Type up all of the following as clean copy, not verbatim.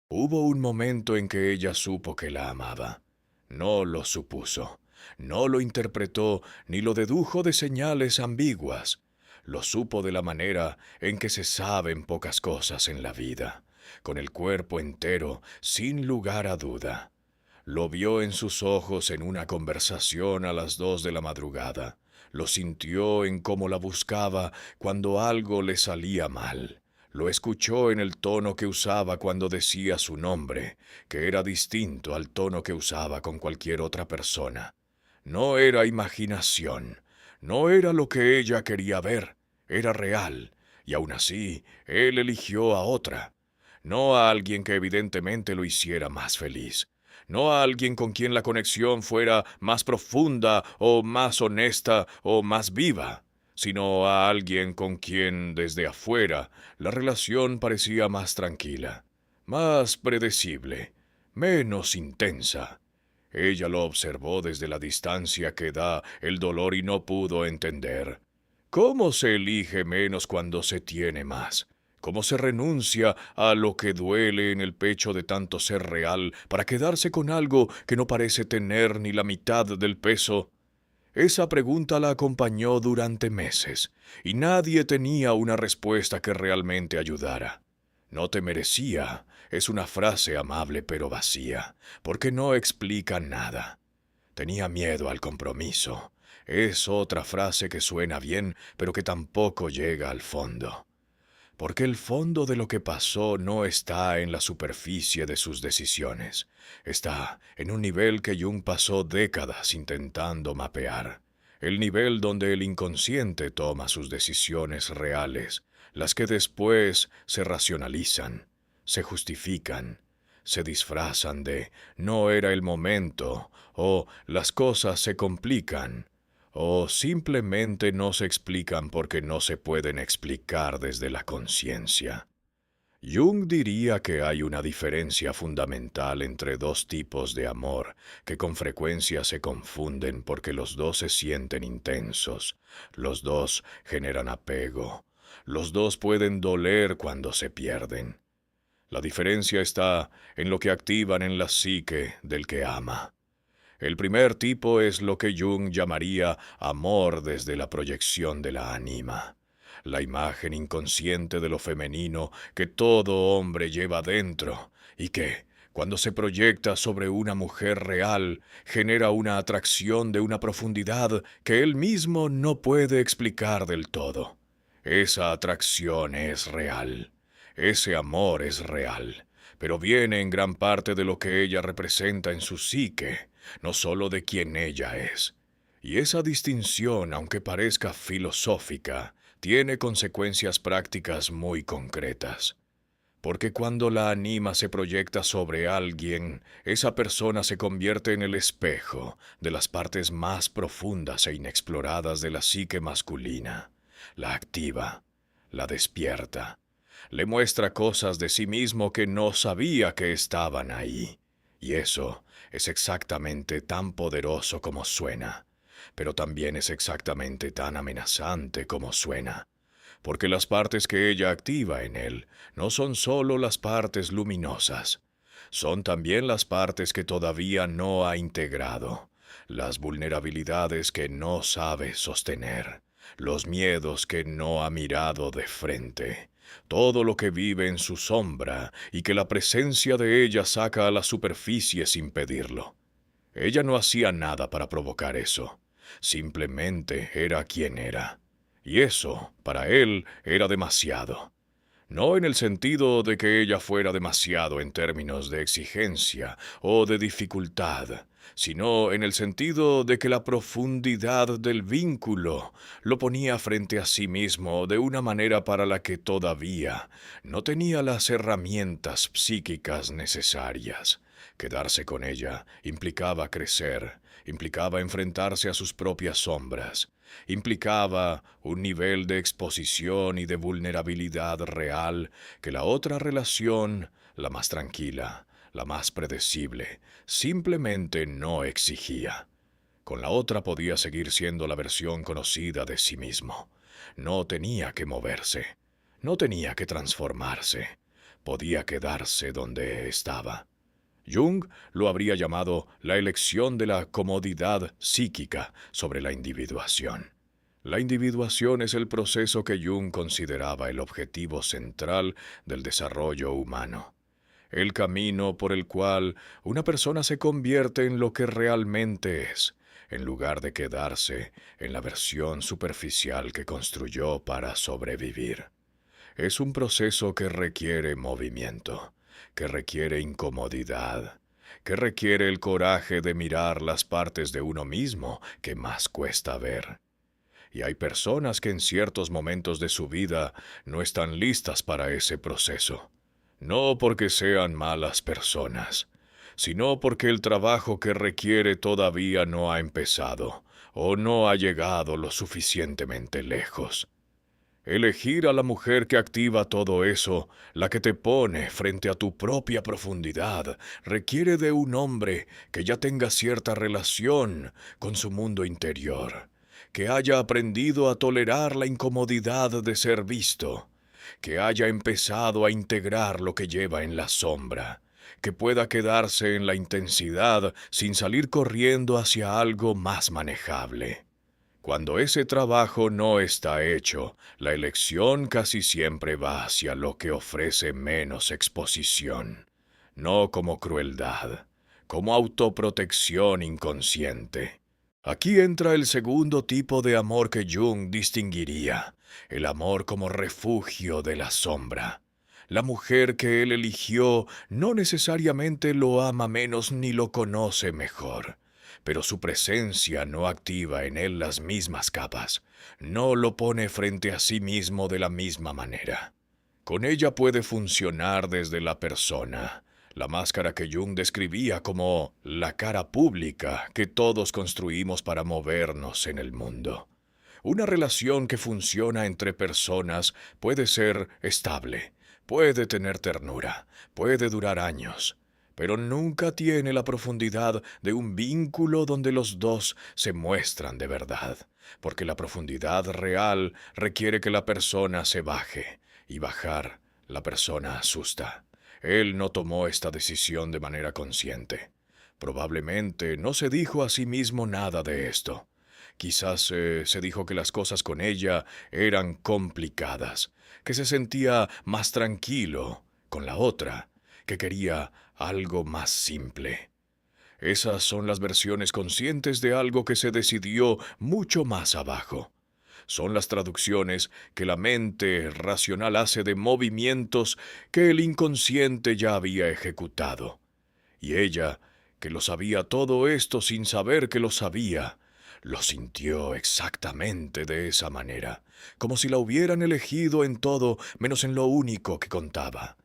Hubo un momento en que ella supo que la amaba. No lo supuso, no lo interpretó ni lo dedujo de señales ambiguas. Lo supo de la manera en que se saben pocas cosas en la vida, con el cuerpo entero, sin lugar a duda. Lo vio en sus ojos en una conversación a las 2 de la madrugada. Lo sintió en cómo la buscaba cuando algo le salía mal. Lo escuchó en el tono que usaba cuando decía su nombre, que era distinto al tono que usaba con cualquier otra persona. No era imaginación, no era lo que ella quería ver, era real, y aún así él eligió a otra. No a alguien que evidentemente lo hiciera más feliz, no a alguien con quien la conexión fuera más profunda o más honesta o más viva, sino a alguien con quien desde afuera la relación parecía más tranquila, más predecible, menos intensa. Ella lo observó desde la distancia que da el dolor y no pudo entender. ¿Cómo se elige menos cuando se tiene más? ¿Cómo se renuncia a lo que duele en el pecho de tanto ser real para quedarse con algo que no parece tener ni la mitad del peso? Esa pregunta la acompañó durante meses, y nadie tenía una respuesta que realmente ayudara. No te merecía es una frase amable pero vacía, porque no explica nada. Tenía miedo al compromiso. Es otra frase que suena bien, pero que tampoco llega al fondo. Porque el fondo de lo que pasó no está en la superficie de sus decisiones. Está en un nivel que Jung pasó décadas intentando mapear. El nivel donde el inconsciente toma sus decisiones reales, las que después se racionalizan, se justifican, se disfrazan de no era el momento o las cosas se complican o simplemente no se explican porque no se pueden explicar desde la conciencia. Jung diría que hay una diferencia fundamental entre dos tipos de amor que con frecuencia se confunden porque los dos se sienten intensos, los dos generan apego, los dos pueden doler cuando se pierden. La diferencia está en lo que activan en la psique del que ama. El primer tipo es lo que Jung llamaría amor desde la proyección de la ánima, la imagen inconsciente de lo femenino que todo hombre lleva dentro y que, cuando se proyecta sobre una mujer real, genera una atracción de una profundidad que él mismo no puede explicar del todo. Esa atracción es real, ese amor es real, pero viene en gran parte de lo que ella representa en su psique, no solo de quien ella es. Y esa distinción, aunque parezca filosófica, tiene consecuencias prácticas muy concretas. Porque cuando la anima se proyecta sobre alguien, esa persona se convierte en el espejo de las partes más profundas e inexploradas de la psique masculina. La activa, la despierta, le muestra cosas de sí mismo que no sabía que estaban ahí. Y eso es exactamente tan poderoso como suena, pero también es exactamente tan amenazante como suena, porque las partes que ella activa en él no son solo las partes luminosas, son también las partes que todavía no ha integrado, las vulnerabilidades que no sabe sostener, los miedos que no ha mirado de frente, todo lo que vive en su sombra y que la presencia de ella saca a la superficie sin pedirlo. Ella no hacía nada para provocar eso, simplemente era quien era. Y eso, para él, era demasiado. No en el sentido de que ella fuera demasiado en términos de exigencia o de dificultad, sino en el sentido de que la profundidad del vínculo lo ponía frente a sí mismo de una manera para la que todavía no tenía las herramientas psíquicas necesarias. Quedarse con ella implicaba crecer, implicaba enfrentarse a sus propias sombras, implicaba un nivel de exposición y de vulnerabilidad real que la otra relación, la más tranquila, la más predecible, simplemente no exigía. Con la otra podía seguir siendo la versión conocida de sí mismo. No tenía que moverse, no tenía que transformarse. podía quedarse donde estaba. Jung lo habría llamado la elección de la comodidad psíquica sobre la individuación. La individuación es el proceso que Jung consideraba el objetivo central del desarrollo humano, el camino por el cual una persona se convierte en lo que realmente es, en lugar de quedarse en la versión superficial que construyó para sobrevivir. Es un proceso que requiere movimiento, que requiere incomodidad, que requiere el coraje de mirar las partes de uno mismo que más cuesta ver. Y hay personas que en ciertos momentos de su vida no están listas para ese proceso. No porque sean malas personas, sino porque el trabajo que requiere todavía no ha empezado o no ha llegado lo suficientemente lejos. Elegir a la mujer que activa todo eso, la que te pone frente a tu propia profundidad, requiere de un hombre que ya tenga cierta relación con su mundo interior, que haya aprendido a tolerar la incomodidad de ser visto, que haya empezado a integrar lo que lleva en la sombra, que pueda quedarse en la intensidad sin salir corriendo hacia algo más manejable. Cuando ese trabajo no está hecho, la elección casi siempre va hacia lo que ofrece menos exposición, no como crueldad, como autoprotección inconsciente. Aquí entra el segundo tipo de amor que Jung distinguiría, el amor como refugio de la sombra. La mujer que él eligió no necesariamente lo ama menos ni lo conoce mejor, pero su presencia no activa en él las mismas capas, no lo pone frente a sí mismo de la misma manera. Con ella puede funcionar desde la persona, la máscara que Jung describía como la cara pública que todos construimos para movernos en el mundo. Una relación que funciona entre personas puede ser estable, puede tener ternura, puede durar años, pero nunca tiene la profundidad de un vínculo donde los dos se muestran de verdad, porque la profundidad real requiere que la persona se baje, y bajar la persona asusta. Él no tomó esta decisión de manera consciente. Probablemente no se dijo a sí mismo nada de esto. Quizás se dijo que las cosas con ella eran complicadas, que se sentía más tranquilo con la otra, que quería algo más simple. Esas son las versiones conscientes de algo que se decidió mucho más abajo. Son las traducciones que la mente racional hace de movimientos que el inconsciente ya había ejecutado. Y ella, que lo sabía todo esto sin saber que lo sabía, lo sintió exactamente de esa manera, como si la hubieran elegido en todo menos en lo único que contaba.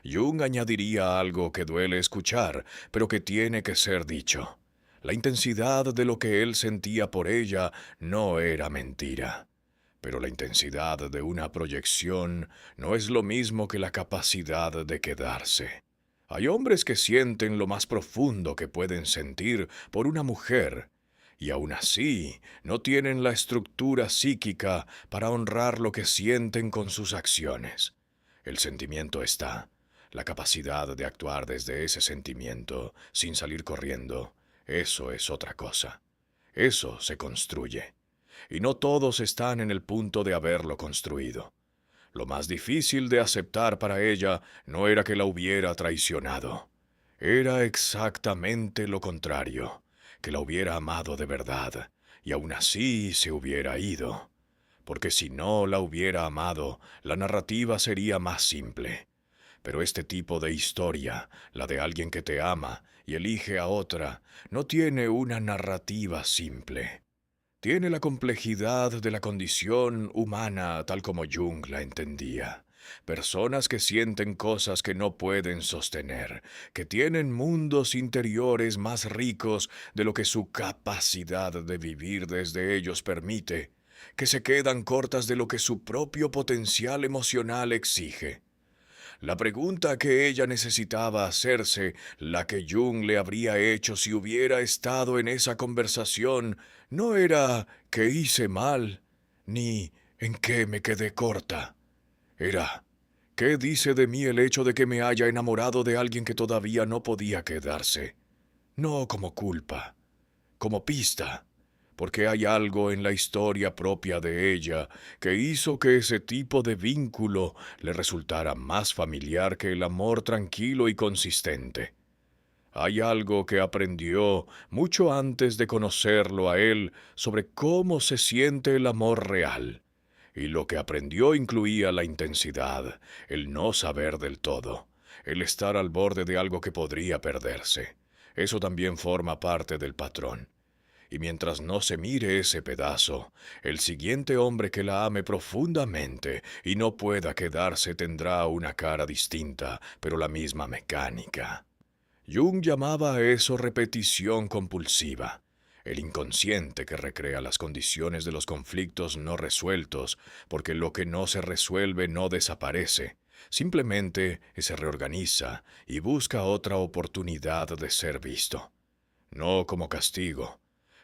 Jung añadiría algo que duele escuchar, pero que tiene que ser dicho. La intensidad de lo que él sentía por ella no era mentira. Pero la intensidad de una proyección no es lo mismo que la capacidad de quedarse. Hay hombres que sienten lo más profundo que pueden sentir por una mujer, y aún así no tienen la estructura psíquica para honrar lo que sienten con sus acciones. El sentimiento está, la capacidad de actuar desde ese sentimiento, sin salir corriendo, eso es otra cosa. Eso se construye. Y no todos están en el punto de haberlo construido. Lo más difícil de aceptar para ella no era que la hubiera traicionado. Era exactamente lo contrario, que la hubiera amado de verdad, y aún así se hubiera ido. Porque si no la hubiera amado, la narrativa sería más simple. Pero este tipo de historia, la de alguien que te ama y elige a otra, no tiene una narrativa simple. Tiene la complejidad de la condición humana tal como Jung la entendía. Personas que sienten cosas que no pueden sostener, que tienen mundos interiores más ricos de lo que su capacidad de vivir desde ellos permite, que se quedan cortas de lo que su propio potencial emocional exige. La pregunta que ella necesitaba hacerse, la que Jung le habría hecho si hubiera estado en esa conversación, no era ¿qué hice mal? Ni ¿en qué me quedé corta? Era ¿Qué dice de mí el hecho de que me haya enamorado de alguien que todavía no podía quedarse? No como culpa, como pista, porque hay algo en la historia propia de ella que hizo que ese tipo de vínculo le resultara más familiar que el amor tranquilo y consistente. Hay algo que aprendió mucho antes de conocerlo a él sobre cómo se siente el amor real. Y lo que aprendió incluía la intensidad, el no saber del todo, el estar al borde de algo que podría perderse. Eso también forma parte del patrón. Y mientras no se mire ese pedazo, el siguiente hombre que la ame profundamente y no pueda quedarse tendrá una cara distinta, pero la misma mecánica. Jung llamaba a eso repetición compulsiva, el inconsciente que recrea las condiciones de los conflictos no resueltos, porque lo que no se resuelve no desaparece, simplemente se reorganiza y busca otra oportunidad de ser visto. No como castigo,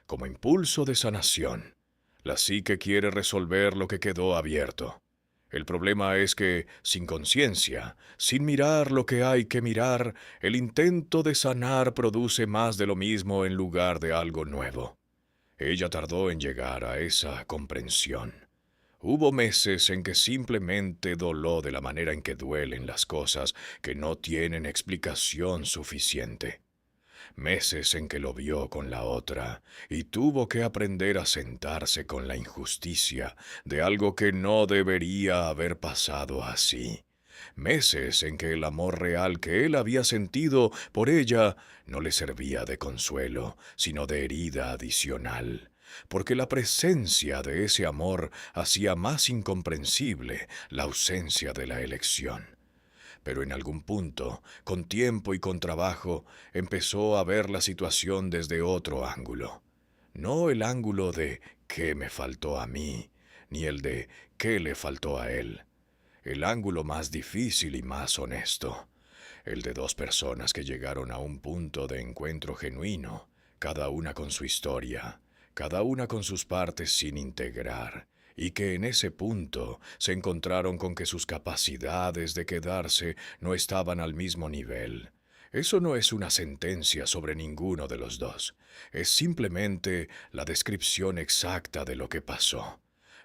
como impulso de sanación. La psique quiere resolver lo que quedó abierto. El problema es que, sin conciencia, sin mirar lo que hay que mirar, el intento de sanar produce más de lo mismo en lugar de algo nuevo. Ella tardó en llegar a esa comprensión. Hubo meses en que simplemente doló de la manera en que duelen las cosas que no tienen explicación suficiente. Meses en que lo vio con la otra y tuvo que aprender a sentarse con la injusticia de algo que no debería haber pasado así. Meses en que el amor real que él había sentido por ella no le servía de consuelo, sino de herida adicional, porque la presencia de ese amor hacía más incomprensible la ausencia de la elección. Pero en algún punto, con tiempo y con trabajo, empezó a ver la situación desde otro ángulo. No el ángulo de ¿qué me faltó a mí?, ni el de ¿qué le faltó a él? El ángulo más difícil y más honesto. El de dos personas que llegaron a un punto de encuentro genuino, cada una con su historia, cada una con sus partes sin integrar, y que en ese punto se encontraron con que sus capacidades de quedarse no estaban al mismo nivel. Eso no es una sentencia sobre ninguno de los dos, es simplemente la descripción exacta de lo que pasó.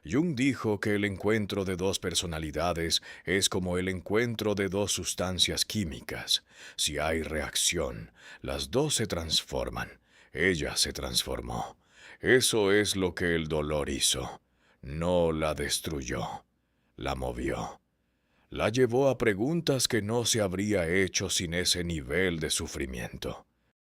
Jung dijo que el encuentro de dos personalidades es como el encuentro de dos sustancias químicas. Si hay reacción, las dos se transforman. Ella se transformó. Eso es lo que el dolor hizo. No la destruyó, la movió. La llevó a preguntas que no se habría hecho sin ese nivel de sufrimiento.